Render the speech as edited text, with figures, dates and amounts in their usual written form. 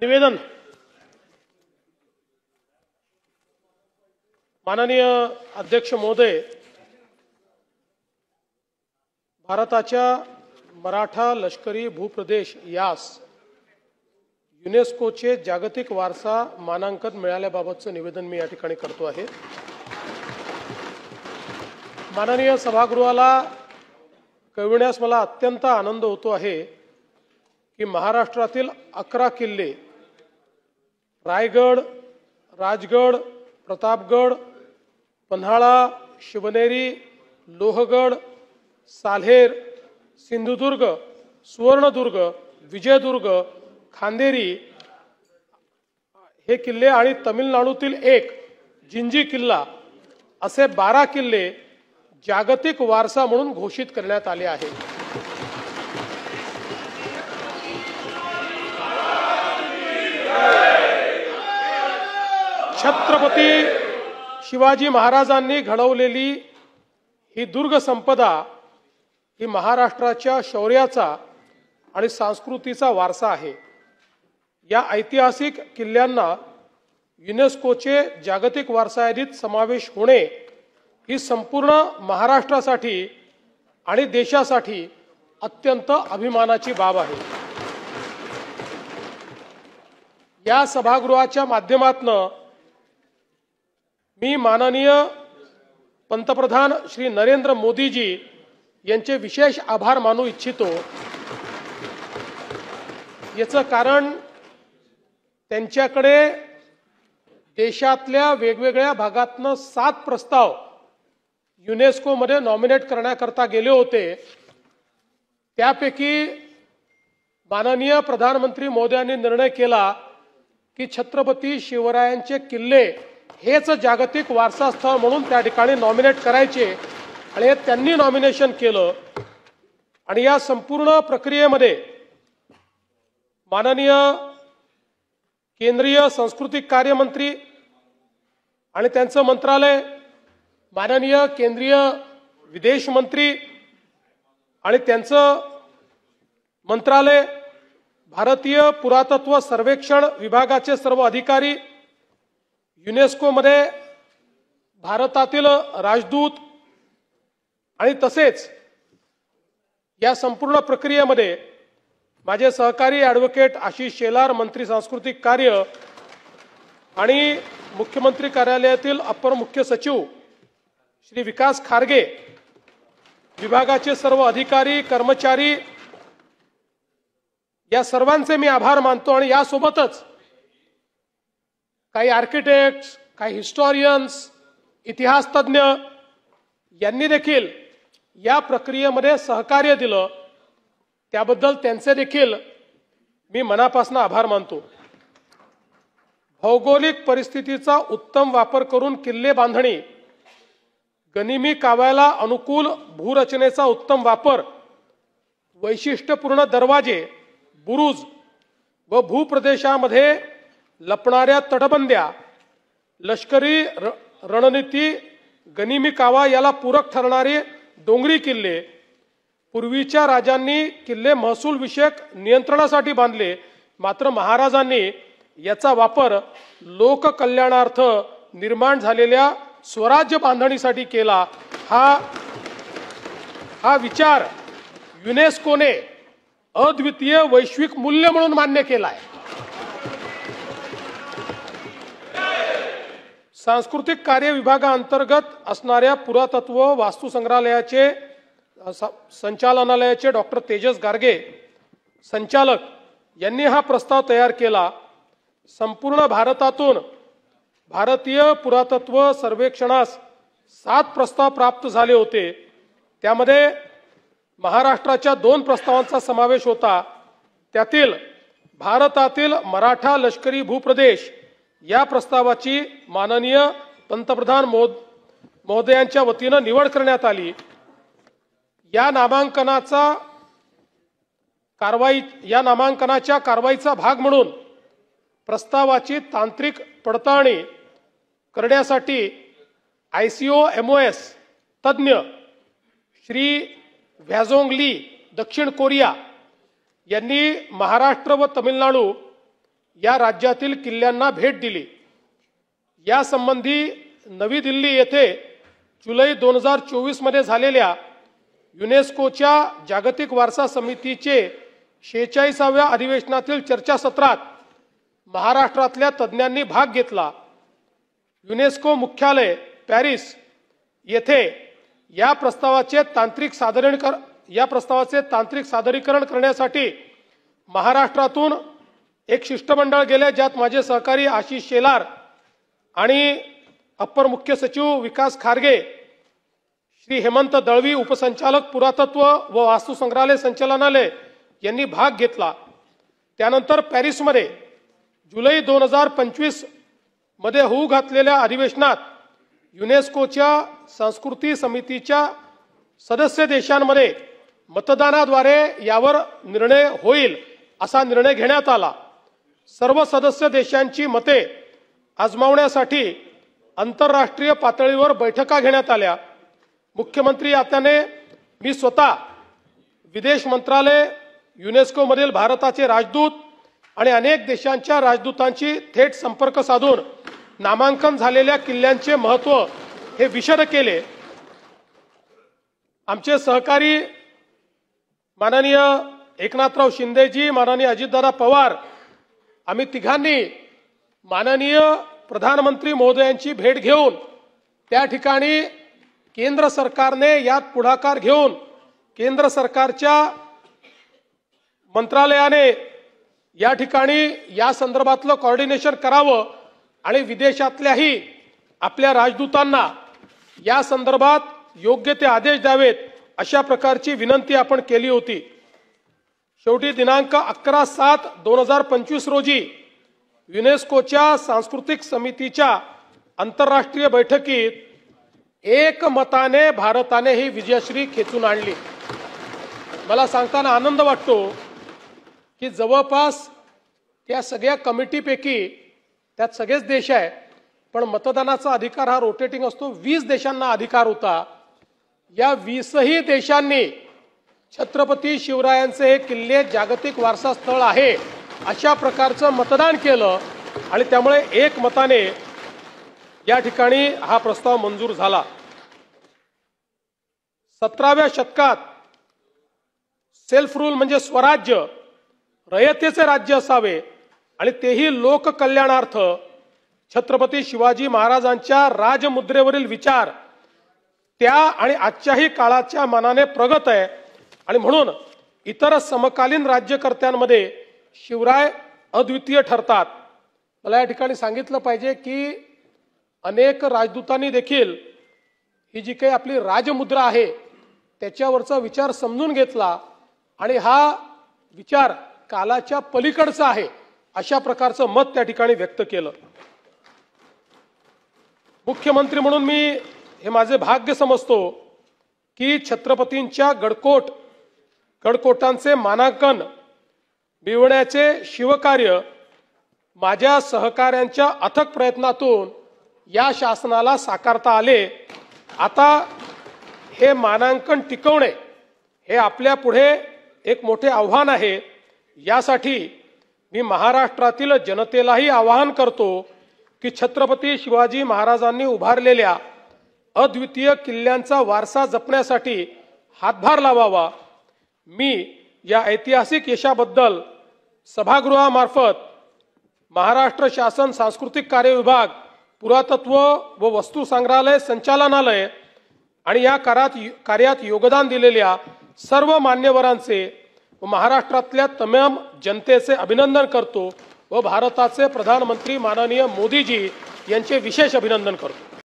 निवेदन. माननीय अध्यक्ष महोदय, भारताच्या मराठा लष्करी भूप्रदेश यास युनेस्कोचे जागतिक वारसा मानांकन मिळाल्याबाबतचं निवेदन मी या ठिकाणी करतो आहे. माननीय सभागृहाला कळविण्यास मला अत्यंत आनंद होतो आहे की महाराष्ट्रातील 11 किल्ले रायगड, राजगड, प्रतापगड, पन्हाळा, शिवनेरी, लोहगड, साल्हेर, सिंधुदुर्ग, सुवर्णदुर्ग, विजयदुर्ग, खांदेरी हे किल्ले आणि तमिळनाडूतील एक जिंजी किल्ला असे 12 किल्ले जागतिक वारसा म्हणून घोषित करण्यात आले आहे. छत्रपती शिवाजी महाराजांनी घडवलेली ही दुर्ग संपदा ही महाराष्ट्राच्या शौर्याचा आणि संस्कृतीचा वारसा आहे. या ऐतिहासिक किल्ल्यांना युनेस्कोचे जागतिक वारसा यादीत समावेश होणे ही संपूर्ण महाराष्ट्रासाठी आणि देशासाठी अत्यंत अभिमानाची बाब आहे. या सभागृहाच्या माध्यमातून मी माननीय पंतप्रधान श्री नरेंद्र मोदीजी यांचे विशेष आभार मानू इच्छितो. याचं कारण त्यांच्याकडे देशातल्या वेगवेगळ्या भागातनं 7 प्रस्ताव युनेस्कोमध्ये नॉमिनेट करण्याकरता गेले होते. त्यापैकी माननीय प्रधानमंत्री मोदयांनी निर्णय केला की छत्रपती शिवरायांचे किल्ले हेच जागतिक वारसा स्थळ म्हणून त्या ठिकाणी नॉमिनेट करायचे आणि हे त्यांनी नॉमिनेशन केलं. आणि या संपूर्ण प्रक्रियेमध्ये माननीय केंद्रीय सांस्कृतिक कार्य मंत्री आणि त्यांचं मंत्रालय, माननीय केंद्रीय विदेश मंत्री आणि त्यांचं मंत्रालय, भारतीय पुरातत्व सर्वेक्षण विभागाचे सर्व अधिकारी, युनेस्कोमध्ये भारतातील राजदूत आणि तसेच या संपूर्ण प्रक्रियेमध्ये माझे सहकारी ॲडव्होकेट आशिष शेलार, मंत्री सांस्कृतिक कार्य आणि मुख्यमंत्री कार्यालयातील अपर मुख्य सचिव श्री विकास खारगे, विभागाचे सर्व अधिकारी कर्मचारी या सर्वांचे मी आभार मानतो. आणि यासोबतच काही आर्किटेक्ट्स, काही हिस्टॉरियन्स, इतिहास तज्ञ यांनी देखील या प्रक्रियेमध्ये सहकार्य दिलं, त्याबद्दल त्यांचे देखील मी मनापासून आभार मानतो. भौगोलिक परिस्थितीचा उत्तम वापर करून किल्ले बांधणी, गनिमी काव्याला अनुकूल भूरचनेचा उत्तम वापर, वैशिष्ट्यपूर्ण दरवाजे, बुरुज व भूप्रदेशामध्ये लपणाऱ्या तटबंद्या, लष्करी रणनीती, गनिमी कावा याला पूरक ठरणारे डोंगरी किल्ले, पूर्वीच्या राजांनी किल्ले महसूल विषयक नियंत्रणासाठी बांधले, मात्र महाराजांनी याचा वापर लोककल्याणार्थ निर्माण झालेल्या स्वराज्य बांधणीसाठी केला. हा विचार युनेस्कोने अद्वितीय वैश्विक मूल्य म्हणून मान्य केला आहे. सांस्कृतिक कार्य विभागाअंतर्गत असणाऱ्या पुरातत्व वास्तू संग्रहालयाचे संचालनालयाचे डॉक्टर तेजस गार्गे संचालक यांनी हा प्रस्ताव तयार केला. संपूर्ण भारतातून भारतीय पुरातत्व सर्वेक्षणास 7 प्रस्ताव प्राप्त झाले होते. त्यामध्ये महाराष्ट्राच्या 2 प्रस्तावांचा समावेश होता. त्यातील भारतातील मराठा लष्करी भूप्रदेश या प्रस्तावाची माननीय पंतप्रधान महोदयांच्या वतीनं निवड करण्यात आली. या नामांकनाच्या कारवाईचा भाग म्हणून प्रस्तावाची तांत्रिक पडताळणी करण्यासाठी ICOMOS तज्ञ श्री व्हॅझोंग ली, दक्षिण कोरिया यांनी महाराष्ट्र व तमिळनाडू या राज्यातील किल्ल्यांना भेट दिली। यासंबंधी नवी दिल्ली येथे जुलै 2024 मध्ये झालेल्या युनेस्कोच्या जागतिक वारसा समितीचे 46व्या अधिवेशनातील चर्चासत्रात महाराष्ट्रातल्या तज्ज्ञांनी भाग घेतला। युनेस्को मुख्यालय पॅरिस येथे या प्रस्तावाचे तांत्रिक सादरीकरण करण्यासाठी महाराष्ट्रातून एक शिष्टमंडळ गेले, ज्यात माझे सहकारी आशिष शेलार आणि अप्पर मुख्य सचिव विकास खारगे, श्री हेमंत दळवी उपसंचालक पुरातत्व व वास्तु संग्रहालय संचालनालय यांनी भाग घेतला। त्यानंतर पॅरिसमध्ये जुलै 2025 मध्ये होऊ घातलेल्या अधिवेशनात युनेस्कोच्या संस्कृती समितीच्या सदस्य देशांमध्ये मतदानाद्वारे यावर निर्णय होईल असा निर्णय घेण्यात आला। सर्व सदस्य देशांची मते आजमावण्यासाठी आंतरराष्ट्रीय पातळीवर बैठका घेण्यात आल्या। मुख्यमंत्री आत्याने मी स्वतः विदेश मंत्रालय, युनेस्को मधील भारताचे राजदूत आणि अनेक देशांच्या राजदूतांची थेट संपर्क साधून नामांकन झालेल्या किल्ल्यांचे महत्त्व हे विशद केले। आमचे सहकारी माननीय एकनाथराव शिंदेजी, माननीय अजितदादा पवार, आम्ही तिघांनी माननीय प्रधानमंत्री महोदयांची भेट घेऊन त्या ठिकाणी केंद्र सरकारने यात पुढाकार घेऊन केंद्र सरकारच्या मंत्रालयाने या ठिकाणी या संदर्भातलं कोऑर्डिनेशन करावं आणि विदेशातल्याही आपल्या राजदूतांना या संदर्भात योग्य ते आदेश द्यावेत अशा प्रकारची विनंती आपण केली होती। शेवटी दिनांक 11/7/2025 रोजी युनेस्कोच्या सांस्कृतिक समितीच्या आंतरराष्ट्रीय बैठकीत एकमताने भारताने ही विजयश्री खेचून आणली। मला सांगताना आनंद वाटतो की जवळपास त्या सगळ्या कमिटीपैकी त्यात सगळेच देश आहे, पण मतदानाचा अधिकार हा रोटेटिंग असतो। 20 देशांना अधिकार होता। या 20ही देशांनी छत्रपती शिवरायांचे हे किल्ले जागतिक वारसा स्थळ आहे अशा प्रकारचं मतदान केलं आणि त्यामुळे एकमताने या ठिकाणी हा प्रस्ताव मंजूर झाला। 17व्या शतकात सेल्फ रूल म्हणजे स्वराज्य, रयतेचे राज्य असावे आणि तेही लोक कल्याणार्थ छत्रपती शिवाजी महाराजांच्या राजमुद्रेवरील विचार त्या आणि आजच्याही काळाच्या मानाने प्रगत आहे आणि म्हणून इतर समकालीन राज्यकर्त्यांमध्ये शिवराय अद्वितीय ठरतात। मला या ठिकाणी सांगितलं पाहिजे की अनेक राजदूतांनी देखील ही जी काही आपली राजमुद्रा आहे त्याच्यावरचा विचार समजून घेतला आणि हा विचार कालाच्या पलीकडचा आहे अशा प्रकारचं मत त्या ठिकाणी व्यक्त केलं। मुख्यमंत्री म्हणून मी हे माझे भाग्य समजतो की छत्रपतींच्या गडकोटांचे मानांकन मिळवण्याचे शिवकार्य माझ्या सहकाऱ्यांच्या अथक प्रयत्नातून या शासनाला साकारता आले। आता हे मानांकन टिकवणे हे आपल्या पुढे एक मोठे आव्हान आहे। यासाठी मी महाराष्ट्रातील जनतेलाही आवाहन करतो की छत्रपती शिवाजी महाराजांनी उभारलेल्या अद्वितीय किल्ल्यांचा वारसा जपण्यासाठी हातभार लावावा। मी या ऐतिहासिक यशाबद्दल सभागृहामार्फत महाराष्ट्र शासन सांस्कृतिक कार्य विभाग, पुरातत्व व वस्तू संग्रहालय संचालनालय आणि या कार्यात योगदान दिलेल्या सर्व मान्यवरांचे व महाराष्ट्रातल्या तमाम जनतेचे अभिनंदन करतो व भारताचे प्रधानमंत्री माननीय मोदीजी यांचे विशेष अभिनंदन करतो।